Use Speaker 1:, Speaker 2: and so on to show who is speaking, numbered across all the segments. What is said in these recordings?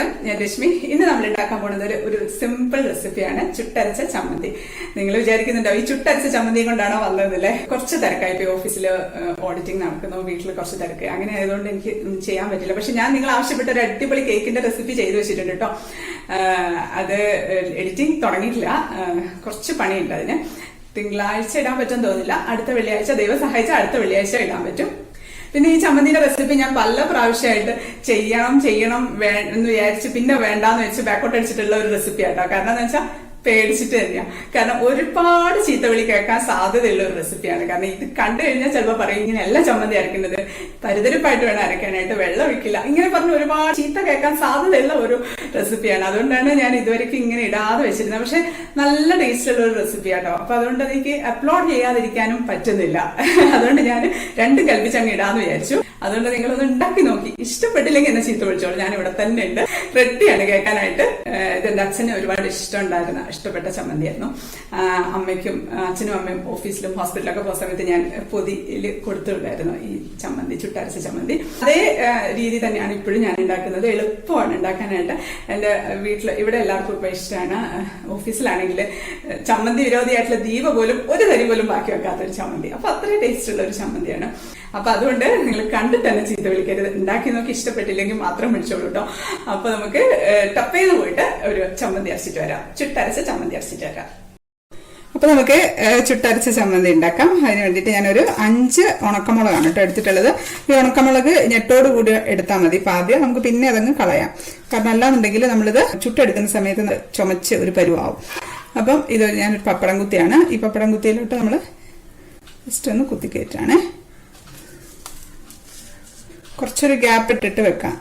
Speaker 1: നമസ്കാരം, ഞാൻ രശ്മി. ഇന്ന് നമ്മൾ ഉണ്ടാക്കാൻ പോകുന്നത് ഒരു സിമ്പിൾ റെസിപ്പിയാണ് ചുട്ടരച്ച ചമ്മന്തി. നിങ്ങൾ വിചാരിക്കുന്നുണ്ടോ ഈ ചുട്ടരച്ച ചമ്മന്തി കൊണ്ടാണോ വന്നതല്ലേ? കുറച്ച് തിരക്കായി പോയി, ഓഫീസിൽ ഓഡിറ്റിംഗ് നടക്കുന്നു, വീട്ടിൽ കുറച്ച് തിരക്ക്, അങ്ങനെ ആയതുകൊണ്ട് എനിക്ക് ചെയ്യാൻ പറ്റില്ല. പക്ഷെ ഞാൻ നിങ്ങൾ ആവശ്യപ്പെട്ട ഒരു അടിപൊളി കേക്കിന്റെ റെസിപ്പി ചെയ്തു വെച്ചിട്ടുണ്ട് കേട്ടോ. അത് എഡിറ്റിംഗ് തുടങ്ങിയിട്ടില്ല, കുറച്ച് പണിയുണ്ട് അതിന്. തിങ്കളാഴ്ച ഇടാൻ പറ്റുമെന്ന് തോന്നില്ല, അടുത്ത വെള്ളിയാഴ്ച, ദൈവം സഹായിച്ച അടുത്ത വെള്ളിയാഴ്ച ഇടാൻ പറ്റും. പിന്നെ ഈ ചമ്മന്തിയുടെ റെസിപ്പി ഞാൻ പല പ്രാവശ്യമായിട്ട് ചെയ്യണം എന്ന് വിചാരിച്ച് പിന്നെ വേണ്ടാന്ന് വെച്ച് ബാക്കോട്ട് അടിച്ചിട്ടുള്ള ഒരു റെസിപ്പി ആട്ടോ. കാരണം എന്താ വെച്ചാൽ പേടിച്ചിട്ട് തന്നെയാണ്. കാരണം ഒരുപാട് ചീത്തവിളി കേൾക്കാൻ സാധ്യതയുള്ള ഒരു റെസിപ്പിയാണ്. കാരണം ഇത് കണ്ടു കഴിഞ്ഞാൽ ചിലപ്പോൾ പറയും ഇങ്ങനെ എല്ലാ ചമ്മന്തി അരക്കുന്നത് തരിതരിപ്പായിട്ട് വേണം അരക്കാനായിട്ട്, വെള്ളം വെക്കില്ല, ഇങ്ങനെ പറഞ്ഞ് ഒരുപാട് ചീത്ത കേൾക്കാൻ സാധ്യതയുള്ള ഒരു റെസിപ്പിയാണ്. അതുകൊണ്ടാണ് ഞാൻ ഇതുവരെയ്ക്ക് ഇങ്ങനെ ഇടാതെ വെച്ചിരുന്നത്. പക്ഷെ നല്ല ടേസ്റ്റുള്ള ഒരു റെസിപ്പിയാട്ടോ. അപ്പൊ അതുകൊണ്ട് എനിക്ക് അപ്ലോഡ് ചെയ്യാതിരിക്കാനും പറ്റുന്നില്ല. അതുകൊണ്ട് ഞാൻ രണ്ടും കൽപ്പിച്ചങ്ങ് ഇടാന്ന് വിചാരിച്ചു. അതുകൊണ്ട് നിങ്ങളൊന്ന് ഉണ്ടാക്കി നോക്കി, ഇഷ്ടപ്പെട്ടില്ലെങ്കിൽ എന്നെ ചീത്ത വിളിച്ചോളൂ, ഞാൻ ഇവിടെ തന്നെ ഉണ്ട്, റെഡിയാണ് കേൾക്കാനായിട്ട്. ഇതെന്റെ അച്ഛന് ഒരുപാട് ഇഷ്ടപ്പെട്ട ചമ്മന്തിയായിരുന്നു. അമ്മയ്ക്കും അച്ഛനും അമ്മയും ഓഫീസിലും ഹോസ്പിറ്റലൊക്കെ പോകുന്ന സമയത്ത് ഞാൻ പൊതിയിൽ കൊടുത്തുവിടായിരുന്നു ഈ ചമ്മന്തി, ചുട്ടരച്ച ചമ്മന്തി. അതേ രീതി തന്നെയാണ് ഇപ്പോഴും ഞാൻ ഉണ്ടാക്കുന്നത്. എളുപ്പമാണ് ഉണ്ടാക്കാനായിട്ട്. എന്റെ വീട്ടിൽ ഇവിടെ എല്ലാവർക്കും ഇപ്പൊ ഇഷ്ടമാണ്. ഓഫീസിലാണെങ്കിൽ ചമ്മന്തി വിരോധിയായിട്ടുള്ള ദീപ പോലും ഒരു തരി പോലും ബാക്കി വെക്കാത്തൊരു ചമ്മന്തി. അപ്പൊ അത്രയും ടേസ്റ്റ് ഉള്ള ഒരു ചമ്മന്തിയാണ്. അപ്പൊ അതുകൊണ്ട് നിങ്ങൾ കണ്ടിട്ട് തന്നെ ചീത്ത വിളിക്കരുത്. ഉണ്ടാക്കി നോക്കി ഇഷ്ടപ്പെട്ടില്ലെങ്കിൽ മാത്രം വിളിച്ചോളൂ കേട്ടോ. അപ്പൊ നമുക്ക് ടപ്പേന്ന് പോയിട്ട് ഒരു ചമ്മന്തി അരച്ചിട്ട് വരാം, ചുട്ടരച്ച ചമ്മന്തി അരച്ചിട്ട് വരാം. അപ്പൊ നമുക്ക് ചുട്ടരച്ച ചമ്മന്തി ഉണ്ടാക്കാം. അതിന് വേണ്ടിയിട്ട് ഞാനൊരു 5 ഉണക്കമുളകാണ് കേട്ടോ എടുത്തിട്ടുള്ളത്. ഈ ഉണക്കമുളക് ഞെട്ടോട് കൂടി എടുത്താൽ മതി. ഇപ്പൊ ആദ്യം നമുക്ക് പിന്നെ അതങ്ങ് കളയാം. കാരണം അല്ലാന്നുണ്ടെങ്കിൽ നമ്മളിത് ചുട്ടെടുക്കുന്ന സമയത്ത് ചുമച്ച് ഒരു പരുവാവും. അപ്പം ഇത് ഞാനൊരു പപ്പടം കുത്തിയാണ്. ഈ പപ്പടം കുത്തിയിലോട്ട് നമ്മൾ ജസ്റ്റ് ഒന്ന് കുത്തിക്കയറ്റാണ്. കുറച്ചൊരു ഗ്യാപ്പ് ഇട്ടിട്ട് വെക്കാം.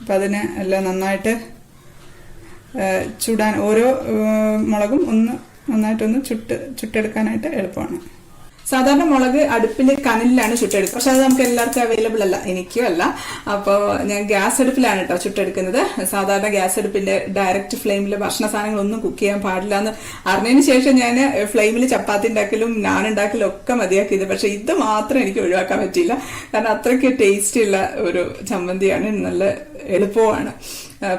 Speaker 1: അപ്പം അതിന് എല്ലാം നന്നായിട്ട് ചുടാൻ, ഓരോ മുളകും ഒന്ന് നന്നായിട്ടൊന്ന് ചുട്ടെടുക്കാനായിട്ട് എളുപ്പമാണ്. സാധാരണ മുളക് അടുപ്പിൽ കനലിലാണ് ചുട്ടെടുക്കുക. പക്ഷെ അത് നമുക്ക് എല്ലാവർക്കും അവൈലബിൾ അല്ല, എനിക്കും അല്ല. അപ്പോൾ ഞാൻ ഗ്യാസ് അടുപ്പിലാണ് കേട്ടോ ചുട്ടെടുക്കുന്നത്. സാധാരണ ഗ്യാസ് അടുപ്പിന്റെ ഡയറക്റ്റ് ഫ്ലെയിമിൽ ഭക്ഷണ സാധനങ്ങളൊന്നും കുക്ക് ചെയ്യാൻ പാടില്ല എന്ന് അറിഞ്ഞതിന് ശേഷം ഞാൻ ഫ്ലെയിമിൽ ചപ്പാത്തി ഉണ്ടാക്കലും നാൻ ഉണ്ടാക്കലും ഒക്കെ മതിയാക്കിയത്. പക്ഷെ ഇത് മാത്രം എനിക്ക് ഒഴിവാക്കാൻ പറ്റിയില്ല. കാരണം അത്രയ്ക്ക് ടേസ്റ്റി ഉള്ള ഒരു ചമ്മന്തിയാണ്, നല്ല എളുപ്പമാണ്.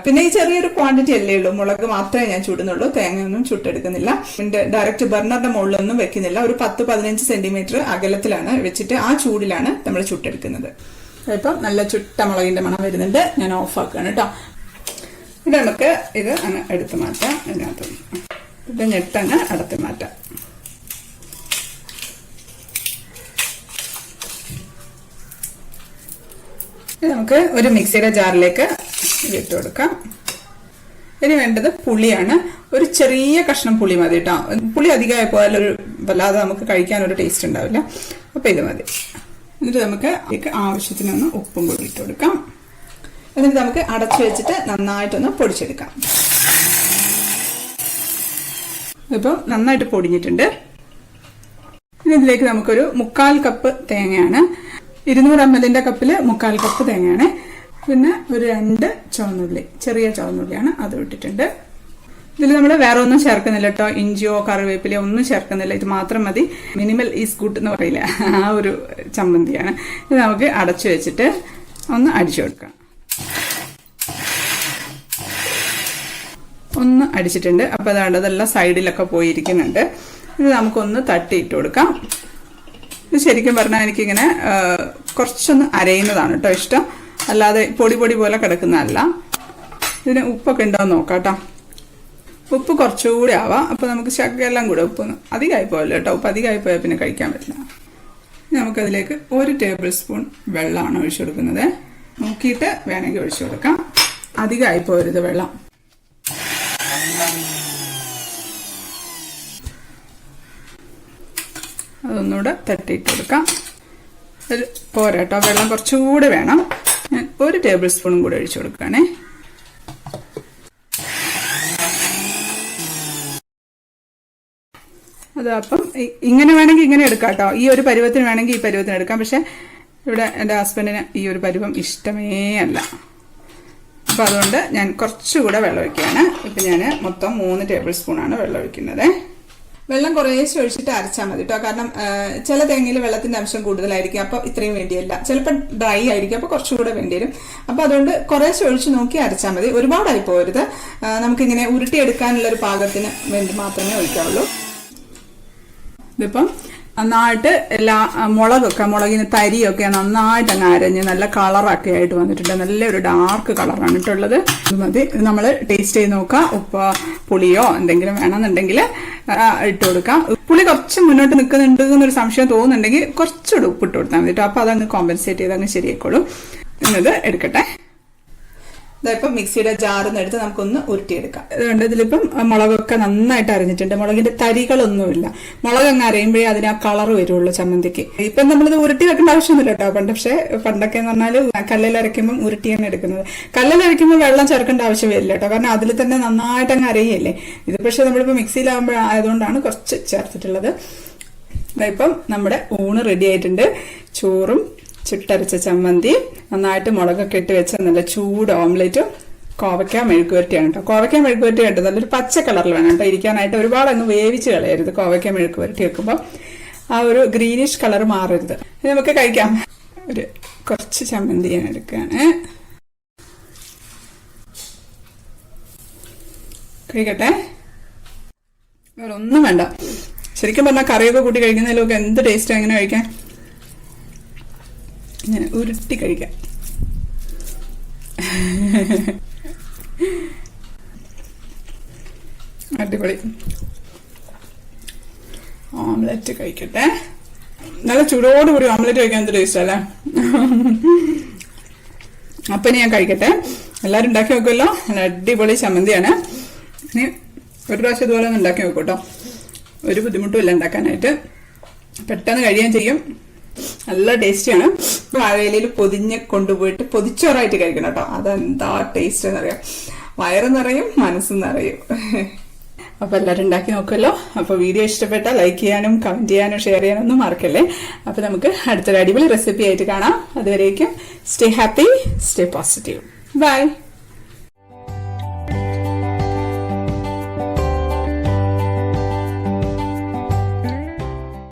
Speaker 1: പിന്നെ ഈ ചെറിയൊരു ക്വാണ്ടിറ്റി അല്ലേ ഉള്ളൂ, മുളക് മാത്രമേ ഞാൻ ചുടുന്നുള്ളൂ, തേങ്ങയൊന്നും ചുട്ടെടുക്കുന്നില്ല. ഡയറക്റ്റ് ബർണറിന്റെ മുകളിലൊന്നും വെക്കുന്നില്ല. ഒരു 10-15 സെന്റിമീറ്റർ അകലത്തിലാണ് വെച്ചിട്ട് ആ ചൂടിലാണ് നമ്മൾ ചുട്ടെടുക്കുന്നത്. ഇപ്പം നല്ല ചുട്ട മുളകിന്റെ മണം വരുന്നുണ്ട്. ഞാൻ ഓഫ് ആക്കുകയാണ് കേട്ടോ. ഇത് നമുക്ക് ഇത് അങ്ങ് എടുത്തു മാറ്റാം. ഇതിനകത്ത് ഇത് ഞെട്ടങ്ങ് അടത്തി മാറ്റാം. നമുക്ക് ഒരു മിക്സിയുടെ ജാറിലേക്ക് ഇട്ട് കൊടുക്കാം. ഇനി വേണ്ടത് പുളിയാണ്. ഒരു ചെറിയ കഷ്ണം പുളി മതി കേട്ടോ. പുളി അധികമായി പോയാൽ ഒരു വല്ലാതെ നമുക്ക് കഴിക്കാനൊരു ടേസ്റ്റ് ഉണ്ടാവില്ല. അപ്പൊ ഇത് മതി. എന്നിട്ട് നമുക്ക് ആവശ്യത്തിനൊന്ന് ഉപ്പും കൂടി ഇട്ട് കൊടുക്കാം. എന്നിട്ട് നമുക്ക് അടച്ചു വെച്ചിട്ട് നന്നായിട്ടൊന്ന് പൊടിച്ചെടുക്കാം. ഇപ്പം നന്നായിട്ട് പൊടിഞ്ഞിട്ടുണ്ട്. ഇനി ഇതിലേക്ക് നമുക്കൊരു 1/4 കപ്പ് തേങ്ങയാണ്. 200 ml കപ്പിൽ 1/4 കപ്പ് തേങ്ങയാണ്. പിന്നെ ഒരു 2 ചുവന്നുള്ളി, ചെറിയ ചുവന്നുള്ളിയാണ്, അത് ഇട്ടിട്ടുണ്ട്. ഇതിൽ നമ്മൾ വേറെ ഒന്നും ചേർക്കുന്നില്ല കേട്ടോ. ഇഞ്ചിയോ കറിവേപ്പിലയോ ഒന്നും ചേർക്കുന്നില്ല. ഇത് മാത്രം മതി. മിനിമൽ ഈസ് ഗുഡ് എന്ന് പറയില്ല, ആ ഒരു ചമ്മന്തിയാണ്. ഇത് നമുക്ക് അടച്ചു വെച്ചിട്ട് ഒന്ന് അടിച്ചു കൊടുക്കാം. ഒന്ന് അടിച്ചിട്ടുണ്ട്. അപ്പൊ അതെല്ലാം സൈഡിലൊക്കെ പോയിരിക്കുന്നുണ്ട്. ഇത് നമുക്കൊന്ന് തട്ടിയിട്ട് കൊടുക്കാം. ഇത് ശരിക്കും പറഞ്ഞാൽ എനിക്കിങ്ങനെ കുറച്ചൊന്ന് അരയുന്നതാണ് കേട്ടോ ഇഷ്ടം, അല്ലാതെ പൊടി പോലെ കിടക്കുന്നതല്ല. ഇതിന് ഉപ്പൊക്കെ ഉണ്ടോ എന്ന് നോക്കാം കേട്ടോ. ഉപ്പ് കുറച്ചുകൂടി ആവാം. അപ്പൊ നമുക്ക് ശകലം കൂടെ ഉപ്പൊന്ന് അധികമായി പോയല്ലോ കേട്ടോ. ഉപ്പ് അധികമായി പോയാൽ പിന്നെ കഴിക്കാൻ പറ്റില്ല. നമുക്കതിലേക്ക് 1 ടേബിൾ സ്പൂൺ വെള്ളമാണ് ഒഴിച്ചു കൊടുക്കുന്നത്. നോക്കിയിട്ട് വേണമെങ്കിൽ ഒഴിച്ചു കൊടുക്കാം. അധികമായി പോരുത് വെള്ളം. അതൊന്നുകൂടെ തട്ടിയിട്ട് കൊടുക്കാം. പോരാട്ടോ, വെള്ളം കുറച്ചുകൂടെ വേണം. ഞാൻ 1 ടേബിൾ സ്പൂണും കൂടെ ഒഴിച്ചു കൊടുക്കുകയാണേ. അത് അപ്പം ഇങ്ങനെ വേണമെങ്കിൽ ഇങ്ങനെ എടുക്കാം കേട്ടോ. ഈ ഒരു പരുവത്തിന് വേണമെങ്കിൽ ഈ പരുവത്തിന് എടുക്കാം. പക്ഷെ ഇവിടെ എൻ്റെ ഹസ്ബൻഡിന് ഈ ഒരു പരുവം ഇഷ്ടമേ അല്ല. അപ്പം അതുകൊണ്ട് ഞാൻ കുറച്ചുകൂടെ വെള്ളം ഒഴിക്കുകയാണ്. ഇപ്പം ഞാൻ മൊത്തം 3 ടേബിൾ സ്പൂണാണ് വെള്ളം ഒഴിക്കുന്നത്. വെള്ളം കുറേശ്ശെ ഒഴിച്ചിട്ട് അരച്ചാൽ മതി കേട്ടോ. കാരണം ചില തേങ്ങയിൽ വെള്ളത്തിന്റെ അംശം കൂടുതലായിരിക്കും, അപ്പൊ ഇത്രയും വേണ്ടിയല്ല. ചിലപ്പോൾ ഡ്രൈ ആയിരിക്കും, അപ്പൊ കുറച്ചുകൂടെ വേണ്ടി വരും. അപ്പൊ അതുകൊണ്ട് കുറേശ്ശെ ഒഴിച്ച് നോക്കി അരച്ചാൽ മതി. ഒരുപാടായി പോകരുത്. നമുക്കിങ്ങനെ ഉരുട്ടിയെടുക്കാനുള്ള ഒരു പാകത്തിന് വേണ്ടി മാത്രമേ ഒഴിക്കാവുള്ളൂ. ഇതിപ്പം നന്നായിട്ട് എല്ലാ മുളകിന് തരിയൊക്കെ നന്നായിട്ട് അങ്ങ് അരഞ്ഞ് നല്ല കളറൊക്കെ ആയിട്ട് വന്നിട്ടുണ്ട്. നല്ലൊരു ഡാർക്ക് കളറാണ് ഇട്ടുള്ളത്. ഇത് മതി. നമ്മൾ ടേസ്റ്റ് ചെയ്ത് നോക്കാം. ഉപ്പ് പുളിയോ എന്തെങ്കിലും വേണമെന്നുണ്ടെങ്കിൽ ഇട്ട് കൊടുക്കാം. പുളി കുറച്ച് മുന്നോട്ട് നിൽക്കുന്നുണ്ട് എന്നൊരു സംശയം തോന്നുന്നുണ്ടെങ്കിൽ കുറച്ചുകൂടെ ഉപ്പിട്ട് കൊടുത്താൽ മതി കേട്ടോ. അപ്പൊ അതങ്ങ് കോമ്പൻസേറ്റ് ചെയ്ത് അങ്ങ് ശരിയായിക്കോളും. ഇന്നത് എടുക്കട്ടെ. ഇതായിപ്പം മിക്സിയുടെ ജാറിന്ന് എടുത്ത് നമുക്കൊന്ന് ഉരുട്ടിയെടുക്കാം. അതുകൊണ്ട് ഇതിലിപ്പം മുളകൊക്കെ നന്നായിട്ട് അരഞ്ഞിട്ടുണ്ട്. മുളകിന്റെ തരികളൊന്നുമില്ല. മുളക് അങ്ങ് അരയുമ്പോഴേ അതിന് ആ കളർ വരുള്ളൂ ചമ്മന്തിക്ക്. ഇപ്പം നമ്മളിത് ഉരുട്ടി വെക്കേണ്ട ആവശ്യമൊന്നുമില്ല കേട്ടോ. പക്ഷെ പണ്ടൊക്കെ എന്ന് പറഞ്ഞാൽ കല്ലിൽ അരയ്ക്കുമ്പോൾ ഉരുട്ടിയാണ് എടുക്കുന്നത്. കല്ലിൽ അരയ്ക്കുമ്പോൾ വെള്ളം ചേർക്കേണ്ട ആവശ്യം വരില്ല കേട്ടോ. കാരണം അതിൽ തന്നെ നന്നായിട്ട് അങ്ങ് അരയല്ലേ. ഇത് പക്ഷെ നമ്മളിപ്പോൾ മിക്സിയിലാകുമ്പോൾ ആയതുകൊണ്ടാണ് കുറച്ച് ചേർത്തിട്ടുള്ളത്. ഇപ്പം നമ്മുടെ ഊണ് റെഡി ആയിട്ടുണ്ട്. ചോറും ചുട്ടരച്ച ചമ്മന്തി, നന്നായിട്ട് മുളകൊക്കെ ഇട്ട് വെച്ച നല്ല ചൂട് ഓംലെറ്റും, കോവയ്ക്ക മെഴുക്കുവരട്ടിയാണ് കേട്ടോ. കോവയ്ക്ക മെഴുക്കുവരട്ടി കേട്ടോ നല്ലൊരു പച്ച കളറിൽ വേണം കേട്ടോ ഇരിക്കാനായിട്ട്. ഒരുപാട് അങ്ങ് വേവിച്ച് കളയരുത്. കോവയ്ക്ക മെഴുക്കുവരട്ടി വെക്കുമ്പോൾ ആ ഒരു ഗ്രീനിഷ് കളർ മാറരുത്. നമുക്ക് കഴിക്കാം. ഒരു കുറച്ച് ചമ്മന്തി ഞാൻ എടുക്കുകയാണ്. കഴിക്കട്ടെ. വേറെ ഒന്നും വേണ്ട. ശരിക്കും പറഞ്ഞാൽ കറിയൊക്കെ കൂട്ടി കഴിക്കുന്നതിലൊക്കെ എന്ത് ടേസ്റ്റ് എങ്ങനെ കഴിക്കാൻ. ഇങ്ങനെ ഉരുട്ടി കഴിക്കാം. അടിപൊളി. ഓംലെറ്റ് കഴിക്കട്ടെ. നല്ല ചൂടോടുകൂടി ഓംലെറ്റ് കഴിക്കാൻ എന്ത് ടേസ്റ്റ് അല്ലേ. അപ്പൊ ഇനി ഞാൻ കഴിക്കട്ടെ. എല്ലാവരും ഉണ്ടാക്കി നോക്കുമല്ലോ. നല്ല അടിപൊളി ചമ്മന്തിയാണ്. ഇനി ഒരു പ്രാവശ്യം ഇതുപോലെ ഒന്ന് ഉണ്ടാക്കി നോക്കൂ കേട്ടോ. ഒരു ബുദ്ധിമുട്ടുമില്ല ഉണ്ടാക്കാനായിട്ട്. പെട്ടെന്ന് കഴിയാൻ ചെയ്യും. നല്ല ടേസ്റ്റിയാണ്. വാഴയിലയിൽ പൊതിഞ്ഞ് കൊണ്ടുപോയിട്ട് പൊതിച്ചോറായിട്ട് കഴിക്കണം കേട്ടോ. അതെന്താ ടേസ്റ്റ് എന്നറിയാം. വയറ് നിറയും, മനസ്സും നിറയും. അപ്പൊ എല്ലാവരും ഉണ്ടാക്കി നോക്കുമല്ലോ. അപ്പൊ വീഡിയോ ഇഷ്ടപ്പെട്ടാൽ ലൈക്ക് ചെയ്യാനും കമന്റ് ചെയ്യാനും ഷെയർ ചെയ്യാനും ഒന്നും മറക്കല്ലേ. അപ്പൊ നമുക്ക് അടുത്തൊരു അടിപൊളി റെസിപ്പി ആയിട്ട് കാണാം. അതുവരേക്കും stay happy, stay positive. By.